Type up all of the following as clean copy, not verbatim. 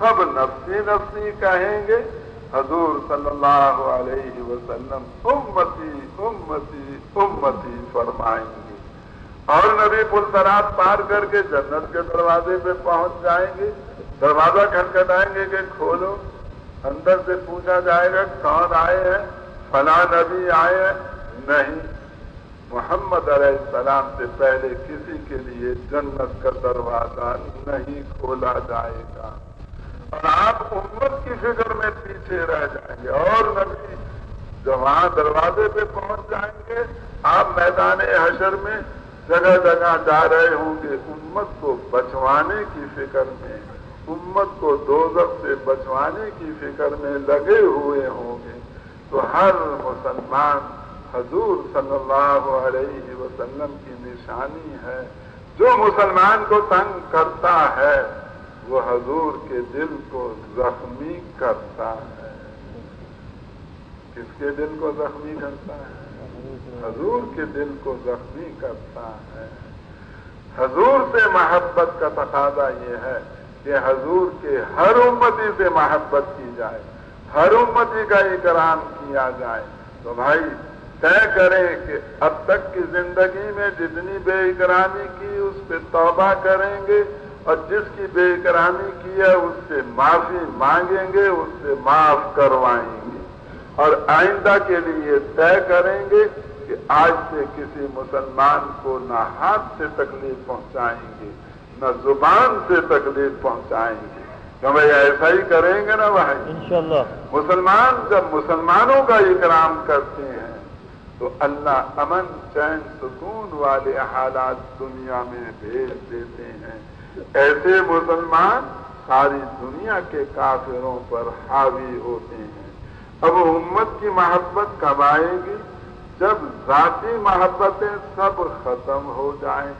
سب نفسی نفسی کہیں گے، حضور صلی اللہ علیہ وسلم امتی امتی امتی فرمائیں گے، اور نبی پل صراط پار کر کے جنت کے دروازے پہ پہنچ جائیں گے، دروازہ کھٹکھٹائیں گے کہ کھولو، اندر سے پوچھا جائے گا کون آئے ہیں؟ فلاں نبی آئے ہیں؟ نہیں، محمد علیہ السلام سے پہلے کسی کے لیے جنت کا دروازہ نہیں کھولا جائے گا، اور آپ امت کی فکر میں پیچھے رہ جائیں گے، اور نبی جب وہاں دروازے پہ پہنچ جائیں گے، آپ میدان حشر میں جگہ جگہ جا رہے ہوں گے، امت کو بچوانے کی فکر میں، امت کو دوزخ سے بچوانے کی فکر میں لگے ہوئے ہوں گے، تو ہر مسلمان حضور صلی اللہ علیہ وسلم کی نشانی ہے۔ جو مسلمان کو تنگ کرتا ہے وہ حضور کے دل کو زخمی کرتا ہے۔ کس کے دل کو زخمی کرتا ہے؟ حضور کے دل کو زخمی کرتا ہے۔ حضور سے محبت کا تقاضا یہ ہے کہ حضور کے ہر امتی سے محبت کی جائے، ہر امتی کا اکرام کیا جائے۔ تو بھائی طے کریں کہ اب تک کی زندگی میں جتنی بے اکرامی کی اس پہ توبہ کریں گے، اور جس کی بے اکرامی کی ہے اس سے معافی مانگیں گے، اس سے معاف کروائیں گے، اور آئندہ کے لیے طے کریں گے کہ آج سے کسی مسلمان کو نہ ہاتھ سے تکلیف پہنچائیں گے، نہ زبان سے تکلیف پہنچائیں گے۔ تو بھائی ایسا ہی کریں گے نا بھائی؟ انشاءاللہ۔ مسلمان جب مسلمانوں کا اکرام کرتے ہیں تو اللہ امن چین سکون والے حالات دنیا میں بھیج دیتے ہیں۔ ایسے مسلمان ساری دنیا کے کافروں پر حاوی ہوتے ہیں۔ اب امت کی محبت کب آئے گی؟ جب ذاتی محبتیں سب ختم ہو جائیں،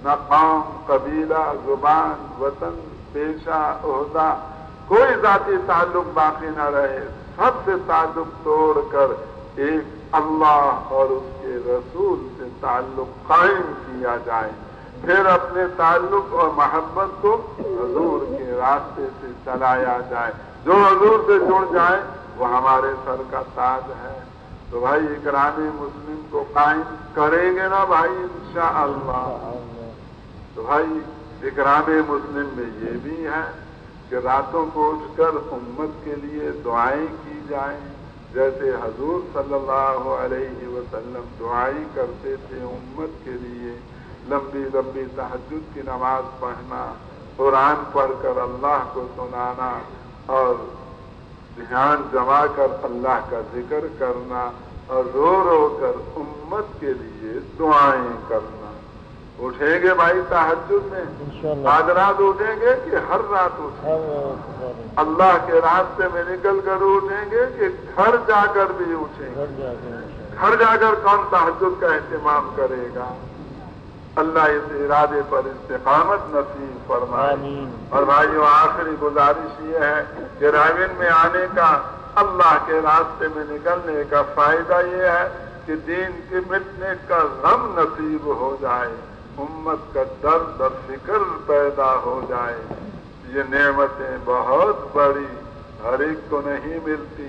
نہ قوم، قبیلہ، زبان، وطن، پیشہ، عہدہ، کوئی ذاتی تعلق باقی نہ رہے، سب سے تعلق توڑ کر ایک اللہ اور اس کے رسول سے تعلق قائم کیا جائے، پھر اپنے تعلق اور محبت کو حضور کے راستے سے چلایا جائے۔ جو حضور سے جڑ جائے وہ ہمارے سر کا تاج ہے۔ تو بھائی اکرام مسلم کو قائم کریں گے نا بھائی انشاءاللہ؟ تو بھائی اکرام مسلم میں یہ بھی ہے کہ راتوں کو اٹھ کر امت کے لیے دعائیں کی جائیں، جیسے حضور صلی اللہ علیہ وسلم دعائیں کرتے تھے امت کے لیے، لمبی لمبی تہجد کی نماز پڑھنا، قرآن پڑھ کر اللہ کو سنانا، اور دھیان جما کر اللہ کا ذکر کرنا، اور رو رو کر امت کے لیے دعائیں کرنا۔ اٹھیں گے بھائی تہجد میں؟ آج رات اٹھیں گے کہ ہر رات اٹھیں گے؟ اللہ کے راستے میں نکل کر اٹھیں گے کہ گھر جا کر بھی اٹھیں گے؟ گھر جا کر کون تہجد کا اہتمام کرے گا؟ اللہ اس ارادے پر استقامت نصیب فرمائے۔ اور بھائیو آخری گزارش یہ ہے کہ رائے میں آنے کا، اللہ کے راستے میں نکلنے کا فائدہ یہ ہے کہ دین کے مٹنے کا غم نصیب ہو جائے، امت کا درد اور فکر پیدا ہو جائے۔ یہ نعمتیں بہت بڑی، ہر ایک کو نہیں ملتی،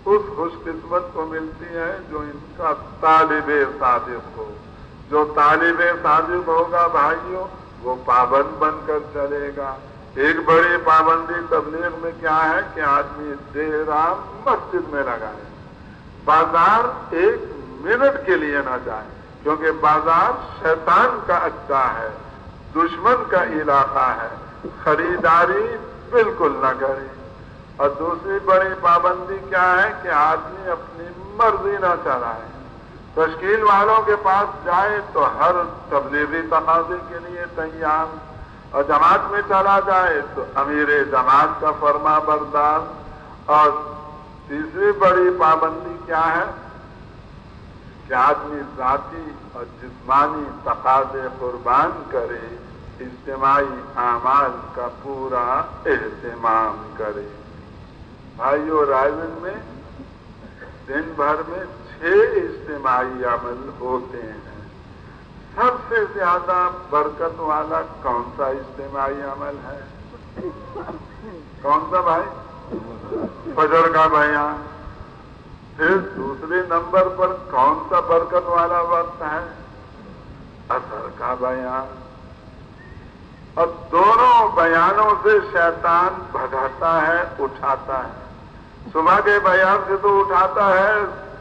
اس خوش قسمت کو ملتی ہیں جو ان کا طالب صادق ہو۔ جو طالب صادق ہوگا بھائیوں وہ پابند بن کر چلے گا۔ ایک بڑی پابندی تبلیغ میں کیا ہے کہ آدمی دیر رات مسجد میں لگائے، بازار ایک منٹ کے لیے نہ جائے، کیونکہ بازار شیطان کا اڈا ہے، دشمن کا علاقہ ہے، خریداری بالکل نہ کرے۔ اور دوسری بڑی پابندی کیا ہے کہ آدمی اپنی مرضی نہ چلائے۔ تشکیل والوں کے پاس جائے تو ہر تبلیغی تقاضے کے لیے تیار، اور جماعت میں چلا جائے تو امیر جماعت کا فرما بردار۔ اور تیسری بڑی پابندی کیا ہے کہ آدمی ذاتی اور جسمانی تقاضے قربان کرے، اجتماعی اعمال کا پورا اہتمام کرے۔ بھائیو رائے میں دن بھر میں 6 اجتماعی عمل ہوتے ہیں۔ سب سے زیادہ برکت والا کون سا اجتماعی عمل ہے؟ کون سا بھائی؟ فجر کا بیان۔ پھر دوسرے نمبر پر کون سا برکت والا وقت ہے؟ عصر کا بیان۔ اور دونوں بیانوں سے شیطان بھگاتا ہے، اٹھاتا ہے۔ صبح کے بیان سے تو اٹھاتا ہے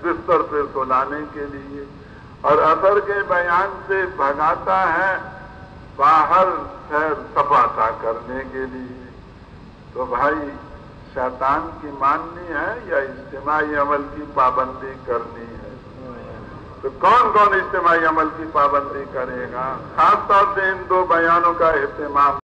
بستر پہ سلانے کے لیے، اور عصر کے بیان سے بھگاتا ہے باہر سیر سپاٹا کرنے کے لیے۔ تو بھائی شیطان کی ماننی ہے یا اجتماعی عمل کی پابندی کرنی ہے؟ تو کون کون اجتماعی عمل کی پابندی کرے گا؟ خاص طور سے ان دو بیانوں کا اہتمام